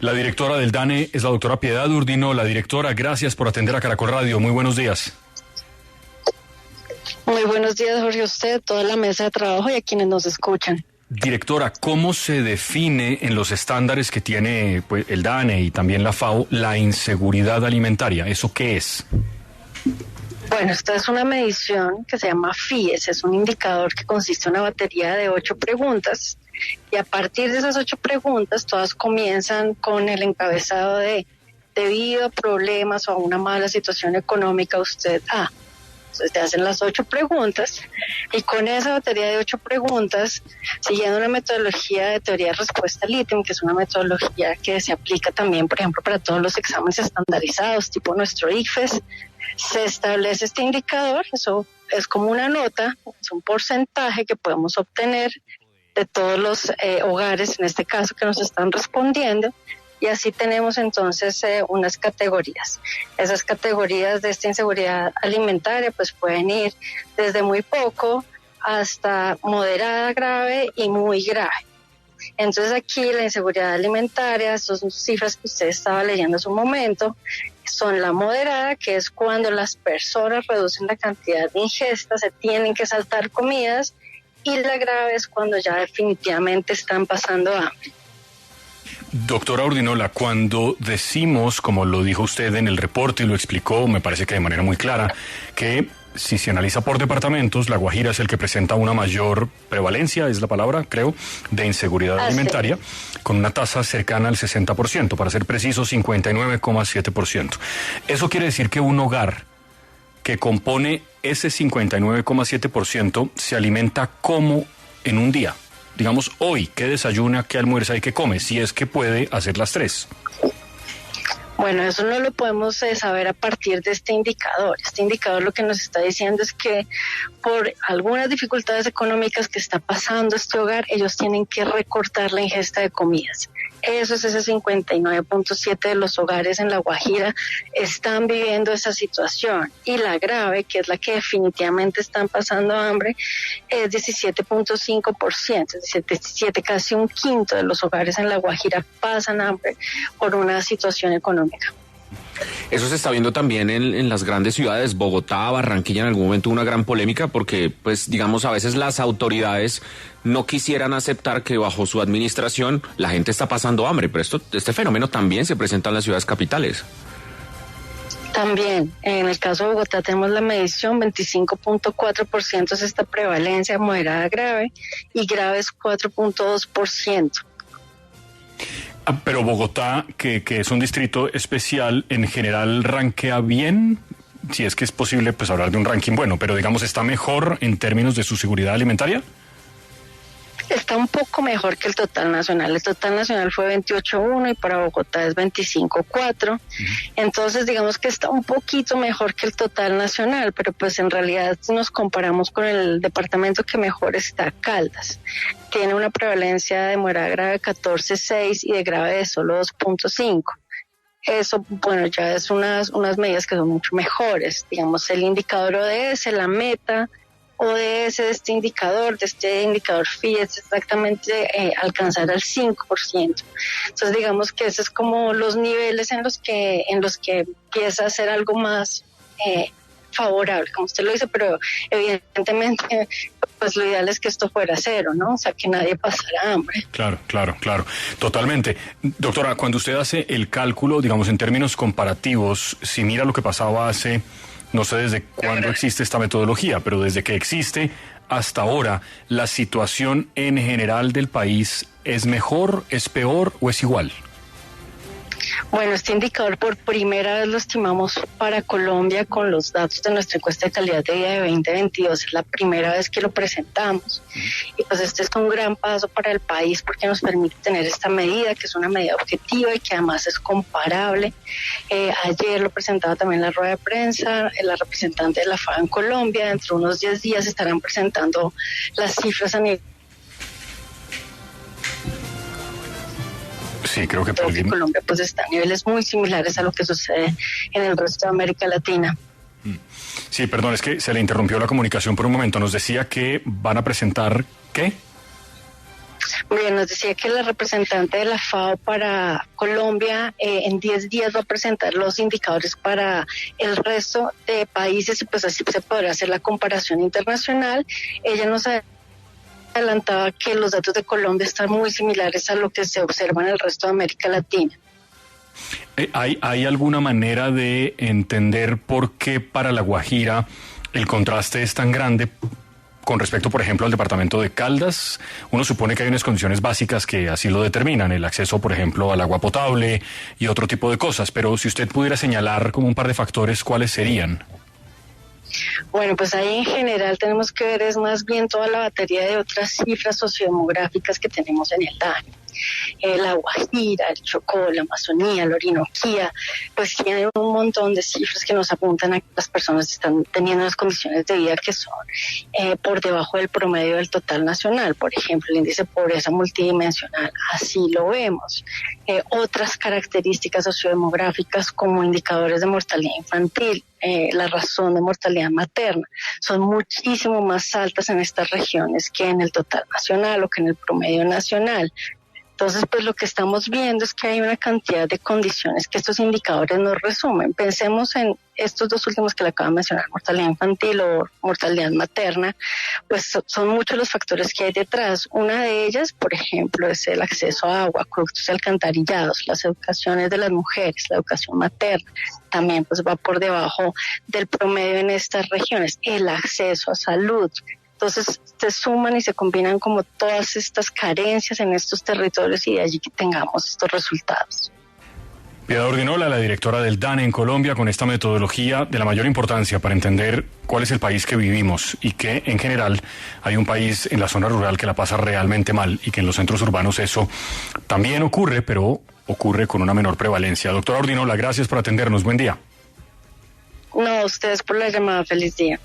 La directora del DANE es la doctora Piedad Urdino. La directora, gracias por atender a Caracol Radio. Muy buenos días. Muy buenos días, Jorge, a usted, toda la mesa de trabajo y a quienes nos escuchan. Directora, ¿cómo se define en los estándares que tiene el DANE y también la FAO la inseguridad alimentaria? ¿Eso qué es? Bueno, esta es una medición que se llama FIES, es un indicador que consiste en una batería de 8 preguntas y a partir de esas 8 preguntas todas comienzan con el encabezado de debido a problemas o a una mala situación económica usted Entonces te hacen las 8 preguntas y con esa batería de 8 preguntas, siguiendo una metodología de teoría de respuesta LITEM, que es una metodología que se aplica también, por ejemplo, para todos los exámenes estandarizados, tipo nuestro ICFES, se establece este indicador. Eso es como una nota, es un porcentaje que podemos obtener de todos los hogares, en este caso, que nos están respondiendo. Y así tenemos entonces unas categorías. Esas categorías de esta inseguridad alimentaria pues pueden ir desde muy poco hasta moderada, grave y muy grave. Entonces aquí la inseguridad alimentaria, estas son cifras que usted estaba leyendo hace un momento, son la moderada, que es cuando las personas reducen la cantidad de ingesta, se tienen que saltar comidas, y la grave es cuando ya definitivamente están pasando hambre. Doctora Urdinola, cuando decimos, como lo dijo usted en el reporte y lo explicó, me parece que de manera muy clara, que si se analiza por departamentos, La Guajira es el que presenta una mayor prevalencia, es la palabra, creo, de inseguridad alimentaria, con una tasa cercana al 60%, para ser preciso, 59,7%. Eso quiere decir que un hogar que compone ese 59,7% se alimenta como en un día. Digamos, hoy, ¿qué desayuna, qué almuerza y qué come? Si es que puede hacer las 3. Bueno, eso no lo podemos saber a partir de este indicador. Este indicador lo que nos está diciendo es que por algunas dificultades económicas que está pasando este hogar, ellos tienen que recortar la ingesta de comidas. Eso es ese 59.7 de los hogares en La Guajira están viviendo esa situación. Y la grave, que es la que definitivamente están pasando hambre, es 17.5%, es decir, 17, casi un quinto de los hogares en La Guajira pasan hambre por una situación económica. Eso se está viendo también en las grandes ciudades, Bogotá, Barranquilla, en algún momento una gran polémica porque, pues, digamos, a veces las autoridades no quisieran aceptar que bajo su administración la gente está pasando hambre, pero este fenómeno también se presenta en las ciudades capitales. También, en el caso de Bogotá tenemos la medición, 25.4% es esta prevalencia moderada grave y grave es 4.2%. Pero Bogotá, que es un distrito especial, en general rankea bien, si es que es posible pues hablar de un ranking bueno, pero digamos está mejor en términos de su seguridad alimentaria. Está un poco mejor que el total nacional. El total nacional fue 28.1 y para Bogotá es 25.4. Entonces, digamos que está un poquito mejor que el total nacional, pero pues en realidad si nos comparamos con el departamento que mejor está, Caldas, tiene una prevalencia de moderada grave 14.6 y de grave de solo 2.5. Eso, bueno, ya es unas medidas que son mucho mejores. Digamos, el indicador ODS, la meta ODS de este indicador FIES, es exactamente alcanzar al 5%. Entonces digamos que ese es como los niveles en los que empieza a ser algo más favorable, como usted lo dice, pero evidentemente pues lo ideal es que esto fuera cero, ¿no? O sea, que nadie pasara hambre. Claro, totalmente. Doctora, cuando usted hace el cálculo, digamos en términos comparativos, si mira lo que pasaba hace, no sé desde cuándo existe esta metodología, pero desde que existe hasta ahora, ¿la situación en general del país es mejor, es peor o es igual? Bueno, este indicador por primera vez lo estimamos para Colombia con los datos de nuestra encuesta de calidad de vida de 2022. Es la primera vez que lo presentamos. Y pues este es un gran paso para el país porque nos permite tener esta medida, que es una medida objetiva y que además es comparable. Ayer lo presentaba también la rueda de prensa, la representante de la FAO en Colombia. Dentro de unos 10 días estarán presentando las cifras a nivel. Sí, creo que Colombia pues está a niveles muy similares a lo que sucede en el resto de América Latina. Sí, perdón, es que se le interrumpió la comunicación por un momento. Nos decía que van a presentar, ¿qué? Bien, nos decía que la representante de la FAO para Colombia en 10 días va a presentar los indicadores para el resto de países y pues así se podrá hacer la comparación internacional. Ella nos adelantaba que los datos de Colombia están muy similares a lo que se observa en el resto de América Latina. ¿Hay alguna manera de entender por qué para La Guajira el contraste es tan grande con respecto, por ejemplo, al departamento de Caldas? Uno supone que hay unas condiciones básicas que así lo determinan, el acceso, por ejemplo, al agua potable y otro tipo de cosas, pero si usted pudiera señalar como un par de factores, ¿cuáles serían? Bueno, pues ahí en general tenemos que ver es más bien toda la batería de otras cifras sociodemográficas que tenemos en el DANE. La Guajira, el Chocó, la Amazonía, la Orinoquía, pues tienen un montón de cifras que nos apuntan a que las personas están teniendo unas condiciones de vida que son por debajo del promedio del total nacional. Por ejemplo, el índice de pobreza multidimensional, así lo vemos. Otras características sociodemográficas como indicadores de mortalidad infantil, la razón de mortalidad materna, son muchísimo más altas en estas regiones que en el total nacional o que en el promedio nacional. Entonces, pues lo que estamos viendo es que hay una cantidad de condiciones que estos indicadores nos resumen. Pensemos en estos dos últimos que le acabo de mencionar, mortalidad infantil o mortalidad materna, pues son muchos los factores que hay detrás. Una de ellas, por ejemplo, es el acceso a agua, acueductos y alcantarillados, las educaciones de las mujeres, la educación materna, también pues va por debajo del promedio en estas regiones, el acceso a salud. Entonces se suman y se combinan como todas estas carencias en estos territorios y de allí que tengamos estos resultados. Piedad Urdinola, la directora del DANE en Colombia, con esta metodología de la mayor importancia para entender cuál es el país que vivimos y que en general hay un país en la zona rural que la pasa realmente mal y que en los centros urbanos eso también ocurre, pero ocurre con una menor prevalencia. Doctora Urdinola, gracias por atendernos. Buen día. No, ustedes por la llamada. Feliz día.